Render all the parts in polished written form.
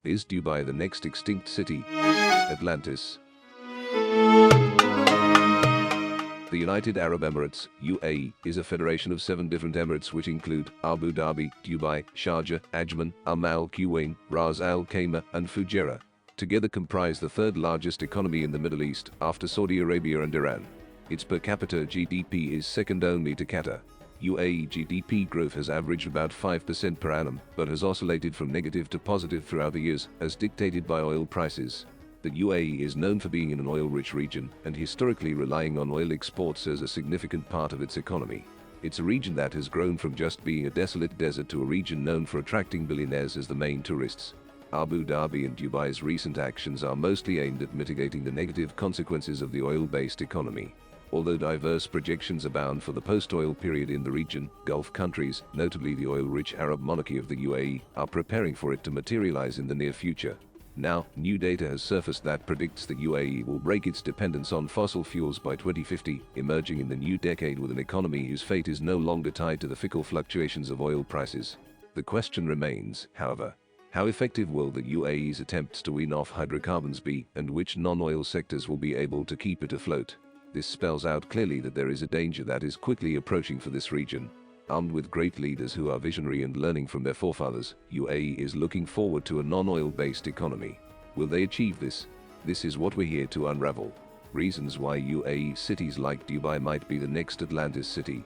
Is Dubai the next extinct city? Atlantis. The United Arab Emirates, UAE, is a federation of 7 different emirates which include Abu Dhabi, Dubai, Sharjah, Ajman, Al Quwain, Ras Al Khaimah, and Fujairah. Together comprise the third largest economy in the Middle East after Saudi Arabia and Iran. Its per capita GDP is second only to Qatar. UAE GDP growth has averaged about 5% per annum, but has oscillated from negative to positive throughout the years, as dictated by oil prices. The UAE is known for being in an oil-rich region and historically relying on oil exports as a significant part of its economy. It's a region that has grown from just being a desolate desert to a region known for attracting billionaires as the main tourists. Abu Dhabi and Dubai's recent actions are mostly aimed at mitigating the negative consequences of the oil-based economy. Although diverse projections abound for the post-oil period in the region, Gulf countries, notably the oil-rich Arab monarchy of the UAE, are preparing for it to materialize in the near future. Now, new data has surfaced that predicts the UAE will break its dependence on fossil fuels by 2050, emerging in the new decade with an economy whose fate is no longer tied to the fickle fluctuations of oil prices. The question remains, however, how effective will the UAE's attempts to wean off hydrocarbons be, and which non-oil sectors will be able to keep it afloat? This spells out clearly that there is a danger that is quickly approaching for this region. Armed with great leaders who are visionary and learning from their forefathers, UAE is looking forward to a non-oil-based economy. Will they achieve this? This is what we're here to unravel. Reasons why UAE cities like Dubai might be the next Atlantis city.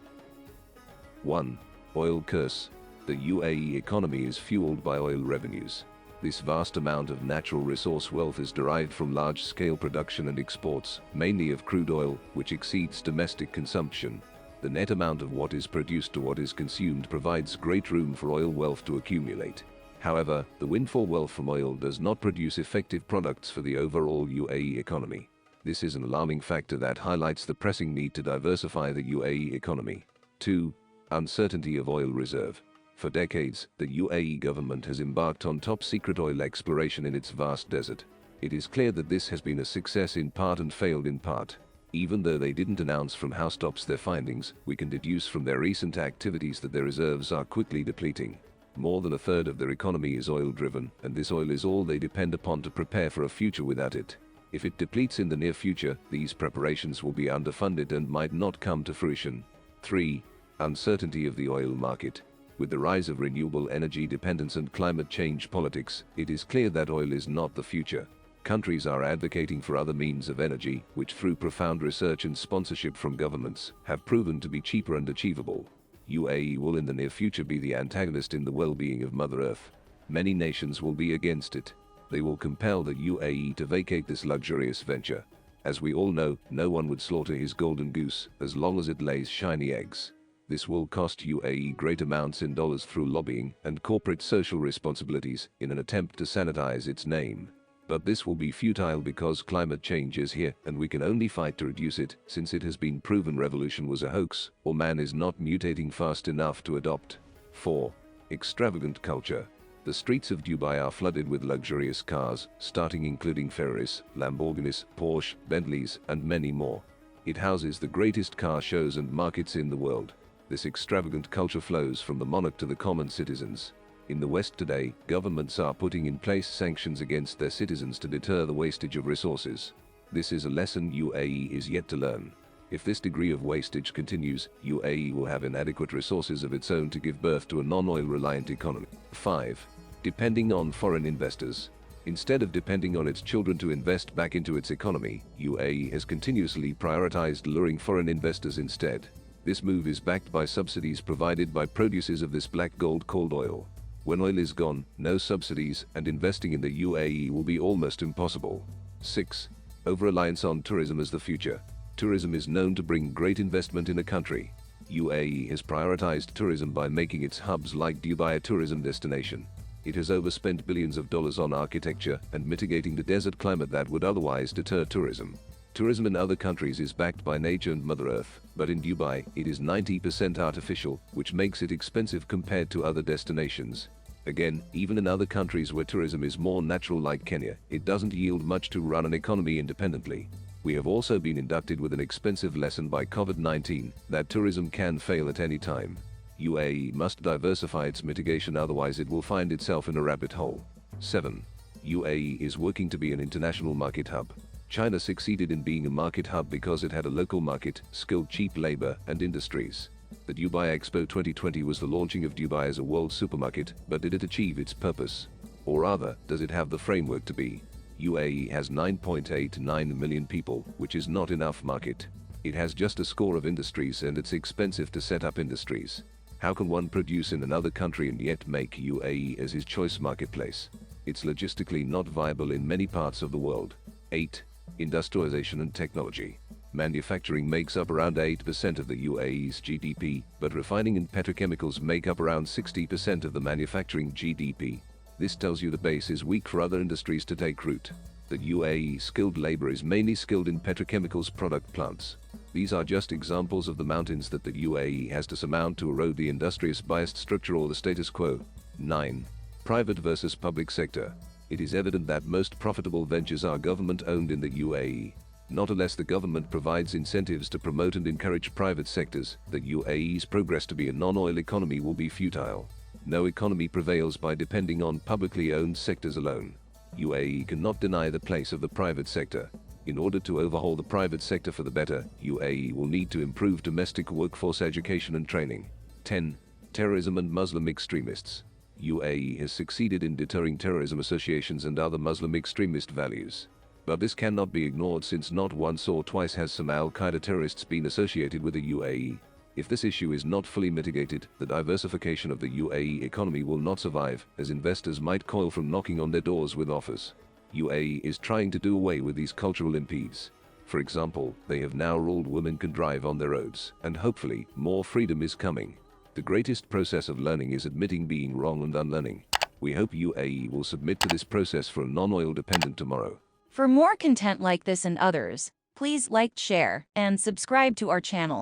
1. Oil curse. The UAE economy is fueled by oil revenues. This vast amount of natural resource wealth is derived from large-scale production and exports, mainly of crude oil, which exceeds domestic consumption. The net amount of what is produced to what is consumed provides great room for oil wealth to accumulate. However, the windfall wealth from oil does not produce effective products for the overall UAE economy. This is an alarming factor that highlights the pressing need to diversify the UAE economy. 2. Uncertainty of oil reserve. For decades, the UAE government has embarked on top-secret oil exploration in its vast desert. It is clear that this has been a success in part and failed in part. Even though they didn't announce from housetops their findings, we can deduce from their recent activities that their reserves are quickly depleting. More than a third of their economy is oil-driven, and this oil is all they depend upon to prepare for a future without it. If it depletes in the near future, these preparations will be underfunded and might not come to fruition. 3. Uncertainty of the oil market. With the rise of renewable energy dependence and climate change politics, it is clear that oil is not the future. Countries are advocating for other means of energy, which through profound research and sponsorship from governments, have proven to be cheaper and achievable. UAE will in the near future be the antagonist in the well-being of Mother Earth. Many nations will be against it. They will compel the UAE to vacate this luxurious venture. As we all know, no one would slaughter his golden goose, as long as it lays shiny eggs. This will cost UAE great amounts in dollars through lobbying and corporate social responsibilities in an attempt to sanitize its name. But this will be futile because climate change is here and we can only fight to reduce it, since it has been proven revolution was a hoax, or man is not mutating fast enough to adopt. 4. Extravagant culture. The streets of Dubai are flooded with luxurious cars, including Ferraris, Lamborghinis, Porsche, Bentleys, and many more. It houses the greatest car shows and markets in the world. This extravagant culture flows from the monarch to the common citizens. In the West today, governments are putting in place sanctions against their citizens to deter the wastage of resources. This is a lesson UAE is yet to learn. If this degree of wastage continues, UAE will have inadequate resources of its own to give birth to a non-oil reliant economy. 5. Depending on foreign investors. Instead of depending on its children to invest back into its economy, UAE has continuously prioritized luring foreign investors instead. This move is backed by subsidies provided by producers of this black gold called oil. When oil is gone, no subsidies, and investing in the UAE will be almost impossible. 6. Over-reliance on tourism as the future. Tourism is known to bring great investment in a country. UAE has prioritized tourism by making its hubs like Dubai a tourism destination. It has overspent billions of dollars on architecture and mitigating the desert climate that would otherwise deter tourism. Tourism in other countries is backed by nature and Mother Earth, but in Dubai, it is 90% artificial, which makes it expensive compared to other destinations. Again, even in other countries where tourism is more natural like Kenya, it doesn't yield much to run an economy independently. We have also been inducted with an expensive lesson by COVID-19, that tourism can fail at any time. UAE must diversify its mitigation, otherwise it will find itself in a rabbit hole. 7. UAE is working to be an international market hub. China succeeded in being a market hub because it had a local market, skilled cheap labor, and industries. The Dubai Expo 2020 was the launching of Dubai as a world supermarket, but did it achieve its purpose? Or rather, does it have the framework to be? UAE has 9.89 million people, which is not enough market. It has just a score of industries and it's expensive to set up industries. How can one produce in another country and yet make UAE as his choice marketplace? It's logistically not viable in many parts of the world. 8. Industrialization and technology. Manufacturing makes up around 8% of the UAE's GDP, but refining and petrochemicals make up around 60% of the manufacturing GDP. This tells you the base is weak for other industries to take root. The UAE skilled labor is mainly skilled in petrochemicals product plants. These are just examples of the mountains that the UAE has to surmount to erode the industrious biased structure or the status quo. 9. Private versus public sector. It is evident that most profitable ventures are government-owned in the UAE. Not unless the government provides incentives to promote and encourage private sectors, the UAE's progress to be a non-oil economy will be futile. No economy prevails by depending on publicly owned sectors alone. UAE cannot deny the place of the private sector. In order to overhaul the private sector for the better, UAE will need to improve domestic workforce education and training. 10. Terrorism and Muslim extremists. UAE has succeeded in deterring terrorism associations and other Muslim extremist values. But this cannot be ignored since not once or twice has some Al-Qaeda terrorists been associated with the UAE. If this issue is not fully mitigated, the diversification of the UAE economy will not survive, as investors might coil from knocking on their doors with offers. UAE is trying to do away with these cultural impedes. For example, they have now ruled women can drive on their roads, and hopefully, more freedom is coming. The greatest process of learning is admitting being wrong and unlearning. We hope UAE will submit to this process for a non-oil dependent tomorrow. For more content like this and others, please like, share, and subscribe to our channel.